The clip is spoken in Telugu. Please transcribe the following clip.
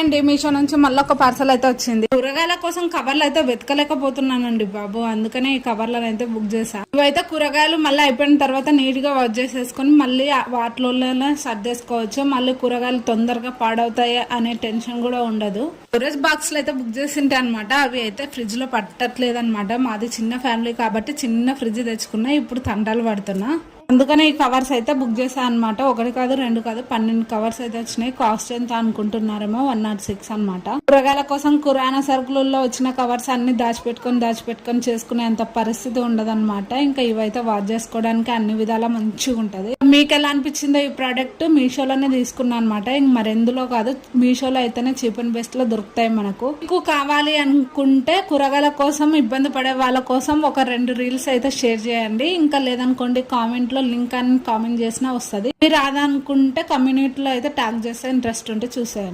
అండి, మీషో నుంచి మళ్ళీ ఒక పార్సల్ అయితే వచ్చింది. కూరగాయల కోసం కవర్లు అయితే వెతకలేకపోతున్నానండి బాబు, అందుకనే ఈ కవర్లను అయితే బుక్ చేశాను. ఇవైతే కూరగాయలు మళ్ళీ అయిపోయిన తర్వాత నీట్ గా వాష్ చేసేసుకుని మళ్ళీ వాటిలోనే సర్దేసుకోవచ్చు. మళ్ళీ కూరగాయలు తొందరగా పాడవుతాయి అనే టెన్షన్ కూడా ఉండదు. స్టోరేజ్ బాక్స్ అయితే బుక్ చేసింటే అనమాట, అవి అయితే ఫ్రిడ్జ్ లో పట్టట్లేదు అనమాట. మాది చిన్న ఫ్యామిలీ కాబట్టి చిన్న ఫ్రిడ్జ్ తెచ్చుకున్నా, ఇప్పుడు తంటాలు పడుతున్నా. అందుకనే ఈ కవర్స్ అయితే బుక్ చేశాను అనమాట. 1 కాదు 2 కాదు 12 కవర్స్ అయితే వచ్చినాయి. కాస్ట్ ఎంత అనుకుంటున్నారేమో 106 అనమాట. కూరగాయల కోసం కిరాణా సరుకులలో వచ్చిన కవర్స్ అన్ని దాచిపెట్టుకొని చేసుకునేంత పరిస్థితి ఉండదన్నమాట. ఇంకా ఇవైతే వాష్ చేసుకోవడానికి అన్ని విధాలా మంచిగా ఉంటది. మీకు ఎలా అనిపించిందో ఈ ప్రోడక్ట్? మీషోలోనే తీసుకున్నాను అనమాట. ఇంక మరెందులో కాదు, మీషోలో అయితేనే చీప్ అండ్ బెస్ట్ లో దొరుకుతాయి మనకు. మీకు కావాలి అనుకుంటే కూరగాయల కోసం ఇబ్బంది పడే వాళ్ళ కోసం ఒక 2 రీల్స్ అయితే షేర్ చేయండి. ఇంకా లేదనుకోండి కామెంట్ లో లింక్ అని కామెంట్ చేసినా వస్తుంది. మీరు రాదనుకుంటే కమ్యూనిటీలో అయితే ట్యాగ్ చేస్తే ఇంట్రెస్ట్ ఉంటే చూసేయండి.